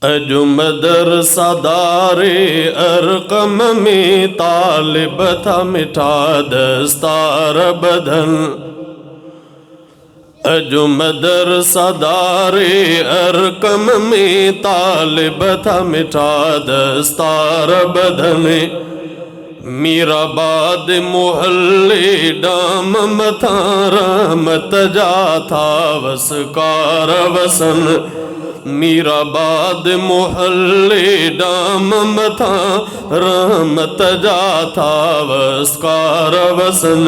अजु मदरसादारे अरकम में तालिब था मिठा दस्तार बदन। अजु मदरसादारे अरकम में तालिब था मिठा दस्तार बदन। मीराबाद मोहल्ले डाम मथा रहमत जा था वसकार वसन। मीराबाद मोहल्ले डाम मथा रहमत जा था वसकार वसन।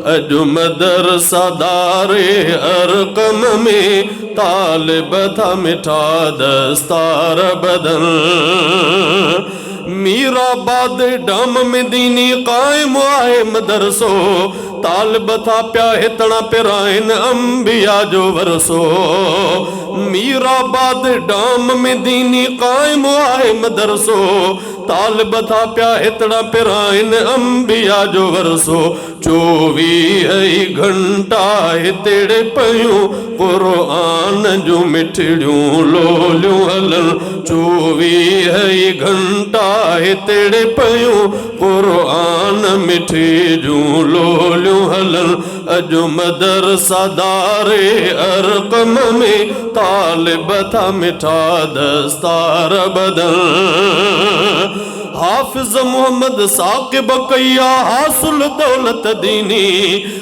अजु मदरसादारे अरकम में तालिब था मिठा दस्तार बदन। मीराबाद डाम में दीनी कायम आहे मदरसो। तालिब था प्या हितणा पिराइन अंबिया जो वरसो। मीराबाद डाम में दीनी कायम आहे मदरसो। तालिब था प्या हितणा पिराइन अंबिया जो वरसो। 24 घंटा हितड़े पयूं क़ुरान जो मिठड़ियूं लोलियूं हलन। 24 घंटा हितड़े पयूं क़ुरान मिठी जूं लोलियूं हलन। अजु मदरसादारे अरकम में तालिब था मिठा दस्तार बदन। हाफिज मोहम्मद साकिब कया हासिल दौलत दीनी।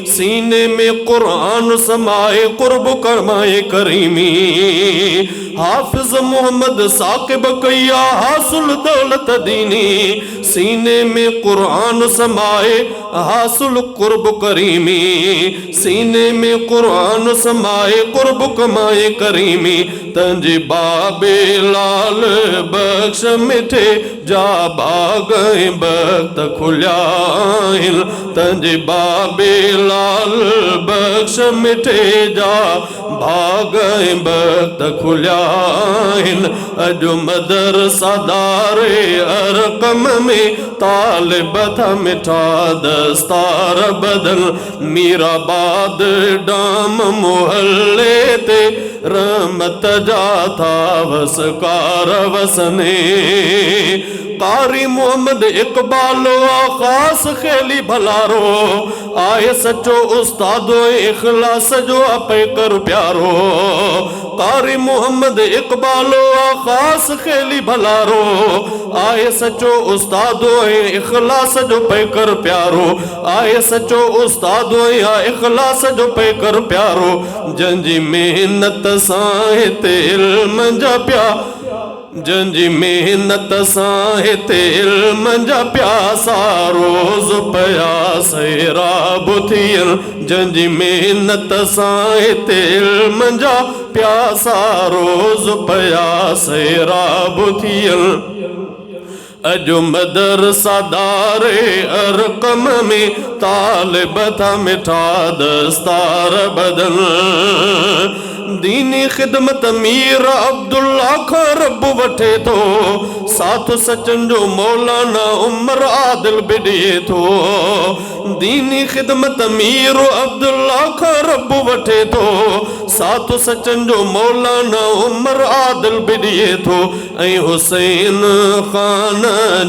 सीने में कुरान समाए कुर्ब करमाए करीमी। हाफिज मोहम्मद साकिब कया हासिल दौलत दीनी। सीने में कुरान समाए हासिल कुर्ब करीमी। सीने में कुरान समाए कुर्ब कमाए करीमी। तंजी बाबे लाल बख्श मिठे जा बागए बख्त खुल्याइन। तंजे बाबे लाल बख्श मिठे जा भागए बख्त खुल्याइन। अजु मदरसादारे अरकम में तालिब था मिठा दस्तार बदन। मीराबाद डाम मोहल्ले ते रहमत जा था वसकार वसने। कारी मोहम्मद इकबाल खास खेली भलारो। आए सचो उस्तादो इखलास जो अपे कर प्यारो। कारी मोहम्मद इकबाल खास खेली भलारो। आए सचो उस्तादो इखलास जो पे कर प्यारो। आए सचो उस्तादो या इखलास जो पे कर प्यारो। जंजी मेहनत सां हिते इल्म जा प्या। जंजी मेहनत सां हिते इल्म जा प्यासा रोज़ प्यास राब थियनि। जंजी मेहनत सां हिते इल्म जा प्यासा रोज़ प्यास राब थियनि। अजु मदरसादारे अरकम में तालिब था मिठा दस्तार बदन। दीनी खिदमत मीर अब्दुल्ला खां रब वठे थो। साथ सचन जो मौलाना उमर आदिल बिडिए थो। दीनी खिदमत मीर अब्दुल्ला खां रब वठे थो। साथ सचन जो मौलाना उमर आदिल बिडिए थो। ऐं हुसैन खान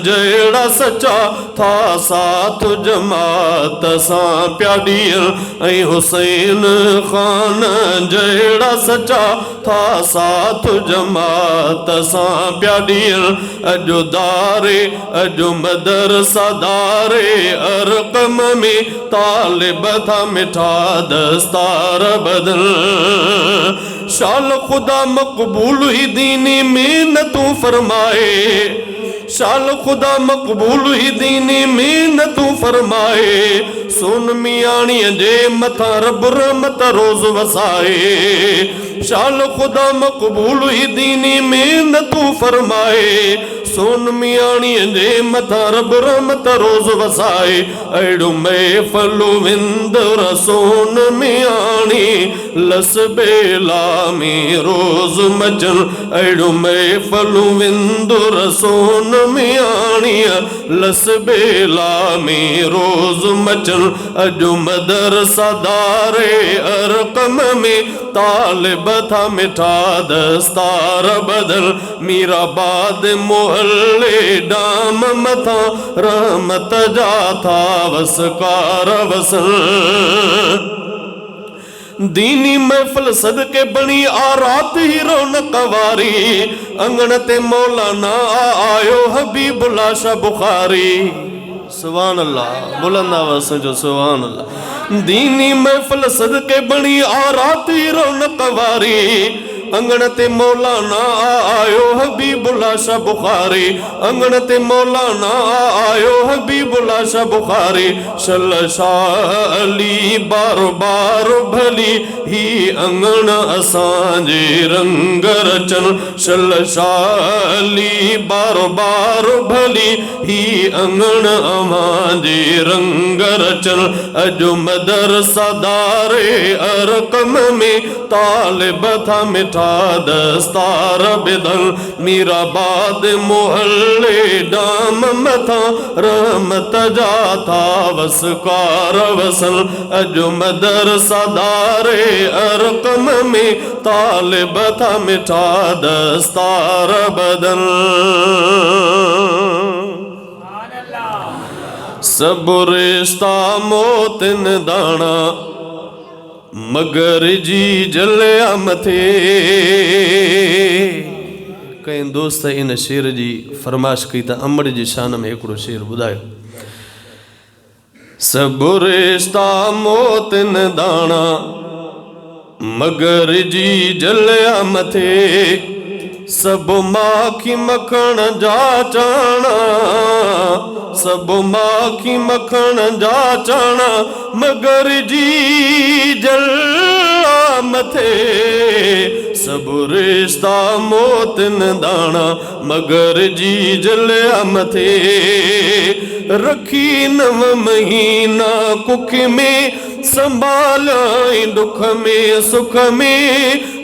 जहिड़ा सचा था साथ जमात सां प्या ॾियनि। ऐं हुसैन खान जहिड़ा सचा था साथ जमात सां प्या ॾियनि। अजु दारे अजु मदरसादारे अरकम में तालिब था मिठा दस्तार बदन। शाल खुदा मक़बूल ही दीनी मेहनतूं फरमाए। शाल खुदा मक़बूल ही दीनी मेहनतूं फरमाए। सोन मियाणीअ जे मथां रब रहमत रोज़ वसाए। शाल खुदा मक़बूल ही दीनी मेहनतूं फरमाए। सोन मियाणीअ जे मथां रब रहमत रोज़ वसाए। अहिड़ो महफ़ल विंदर सोन मियाणी लस बेला में रोज़ मचन। अहिड़ो महफ़ल विंदर सोन मियाणीअ लस बेला में रोज़ मचन। अजु मदरसादारे अरकम में तालिब था मिठा दस्तार बदल। मीराबाद मोहल्ले डाम मथा रहमत जा था वसकार वसन। दीनी महफिल सदके बनी आ रात ही रौनक वारी, अंगण ते मौलाना आयो हबीबुल्लाह शाह बुखारी। सुभान अल्लाह, बुलंद आवाज़ से जो सुभान अल्लाह। दीनी महफिल सदके बनी आ रात ही रौनक वारी, अंगण ते मौलाना आयो हबीबुल्लाह शाह बुखारी। अंगण ते मौलाना आयो हबीबुल्लाह शाह बुखारी। शलशाली बारो बारो भली ही अंगण असांजे रंग रचन। शलशाली बारो बारो भली ही अंगण अमांजे रंग रचन। अजो मदरसा दारे अरकम में तालिब था मिठा दस्तार बिदल। मीराबाद मोहल्ले डाम मथा रहमत जा था वसकार वसन। अजो मदरसा दारे अरकम में तालिब था मिठा दस्तार बदल। सब रिश्ता मोतिन दाना मगर जी जलिया मथे। कई दोस्त इन शेर जी फरमाइश कई त अमड़ जी शान में हिकिड़ो शेर ॿुधायो। सब रिश्ता मोतिन दाना मगर जी जलिया मथे। सब माखी मखण जा चाणा, सब माखी मखण जा चाणा मगर जी जलिया मथे। सब रिश्ता मोतिन दाना मगर जी जलिया मथे। रखी नव महीना कुख में संभालाई दुख में सुख में।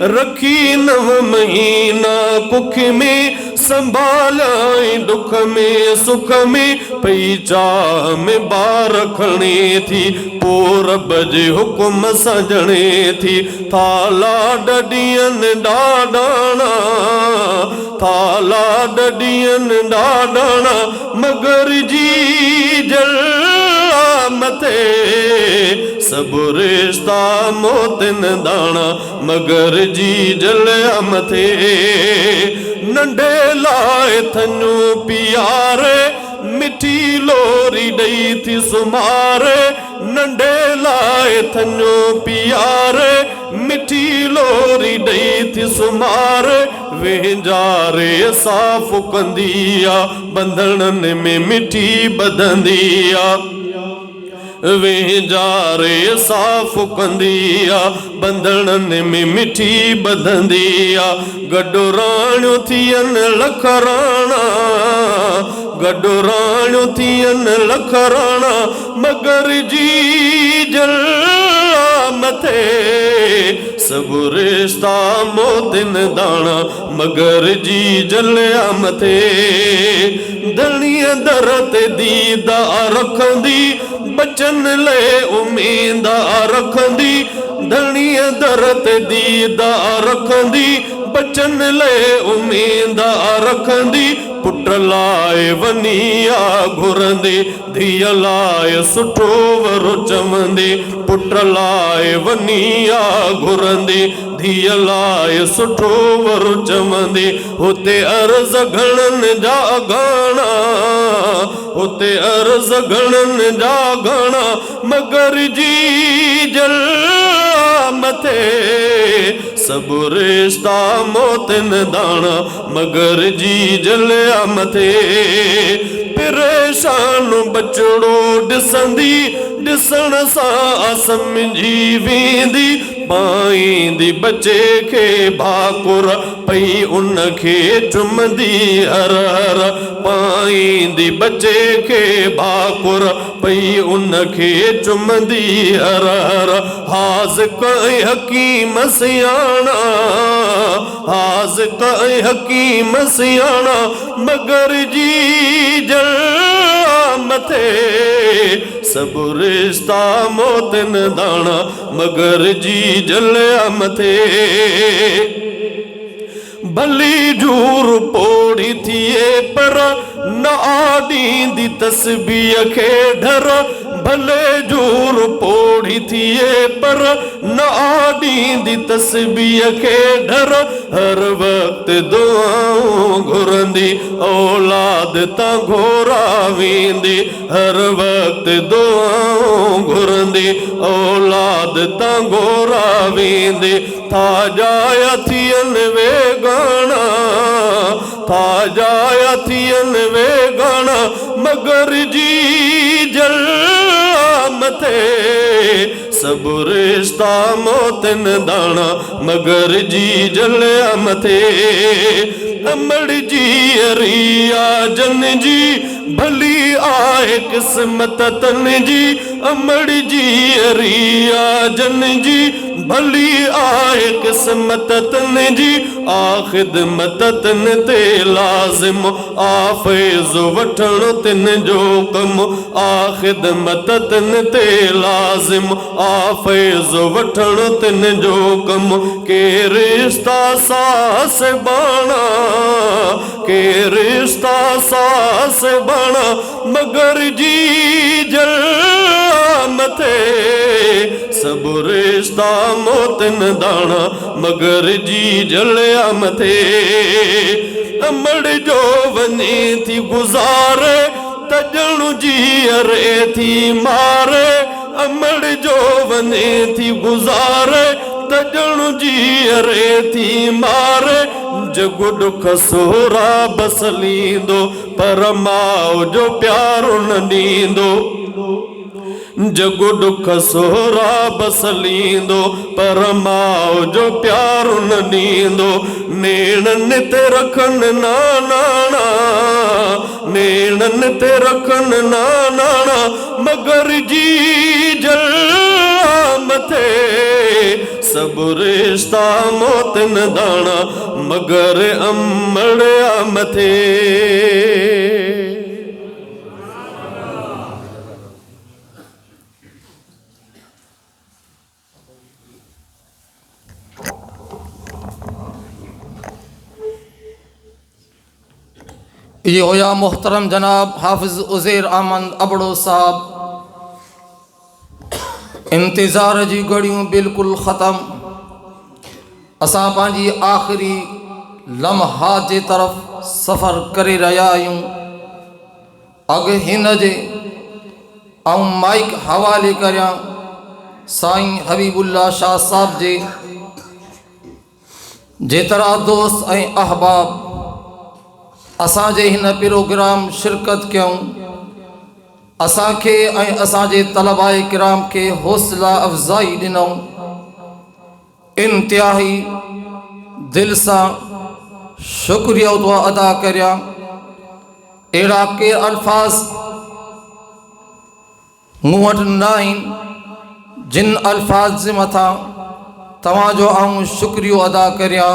रखी नव महीना कुख में संभालाई दुख में सुख में। पई चाह में बार खणे थी पोर बजे हुकुम सजणे थी। थाला डडियन डाडाना, थाला डडियन डाडाना मगर जी जलिया मथे। सब रिश्ता मोतिन दाना मगर जी जलिया मथे। नंढे लाए थनू पियारे मिठी लोरी डई थी सुमारे। नंढे लाए थनू पियारे मिठी लोरी डई थी सुमारे। वेंजारे साफ़ कंदिया बंधणन में मिठी बधंदिया। वेंजारे साफ़ कंदिया बंधणन में मिठी बधंदिया। गॾु राणियूं थियन लख राणा, गॾु राणियूं थियन लख राणा मगर जी जलिया मथे। सब रिश्ता मोतिन दाना मगर जी जलिया मथे। धणीअ दर ते दीदार रखंदी बचन ले उम्मीद रखंदी। धणीअ दर ते दीदार रखंदी बचन ले उम्मीद रखंदी। पुट लाए वनिया घुरंदी धीअ लाए सुठो वरो चवंदी। पुट लाए वनिया घुरंदी धीअ लाए सुठो वरो चवंदी। हुते अर्ज़ घणनि जा घणा, हुते अर्ज़ घणनि जा घणा मगर जी जलिया मथे। सब रिश्ता मोतिन दाना मगर जी जलिया मथे। परेशान बचड़ो ॾिसंदी ॾिसण सां सम्झी वेंदी। पाईंदी बचे खे भाकुर पई उन खे चुमंदी हर हर। पाईंदी बचे खे भाकुर पई उन खे चुमंदी हर हर। हाज़िक ऐं हकीम सियाणा, हाज़िक ऐं हकीम सियाणा मगर जी जलिया मथे। सब रिश्ता मोतिन दाना मगर जी जलिया मथे। भली जूर पोड़ी थिए पर न आॾींदी तस्बीह खे डर भले जूर पोड़ी थिए पर न आॾींदी तस्बीह खे डर हर वक्त दुआऊं घुरंदी औलाद तां घोरावींदी हर वक्त दुआऊं घुरंदी औलाद तां घोरावींदी था जाया थियनि वेगाना था जाया थियनि वेगाना मगर जी जल मथे सब रिश्ता मोतिन दाना मगर जी जलिया मथे अमड़ जी अरिया जन जी भली आए किस्मत तन जी अमड़ जी अरिया जन जी भली आए किस्मत तन जी आखिदमत तन ते लाजिम आफेज वठण तिन जो कम आखिदमत तन ते लाजिम आफेज वठण तिन जो कम के रिश्ता सास बाणा के रिश्ता सास बाणा मगर जी जल मथे सब रिश्ता मोतिन दाना मगर जी जलिया मथे अमड़ जो वञे थी गुज़ारे तजणु जी अरे थी मारे अमड़ जो वञे थी गुज़ारे तजणु जी अरे थी मारे जग दुख सोरा बस लींदो पर माउ जो प्यारो न ॾींदो जग दुख सोरा बस लींदो पर माउ जो प्यारो न ॾींदो नेणनि ते रखनि नाना नेणनि ते रखनि नाना मगर जी जल मथे सब रिश्ता मोतिन दाना मगर अमड़िया मथे ये होया मोहतरम जनाब हाफिज उज़ैर अहमद अबड़ो साहब इंतज़ार जी घड़ियों बिल्कुल ख़त्म असां पंहिंजी आख़िरी लम्हात जे तरफ़ सफ़र करे रहिया आहियूं अॻु हिन जे माइक हवाले करियां साईं हबीबुल्ला शाह साहब जे जेतिरा दोस्त ऐं अहबाब असांजे हिन प्रोग्राम शिरकत कयूं असांखे ऐं असांजे तलबाए किराम के हौसला अफ़ज़ाई ॾिनऊं इंतिहाई दिलि सां शुक्रिया थो अदा करियां अहिड़ा के अल्फाज़ मूं वटि न आहिनि जिन अल्फाज़ जे मथां तव्हांजो आऊं शुक्रियो अदा करियां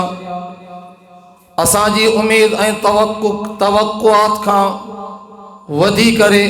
असांजी उमेद ऐं तवक़ुआत खां वधी करे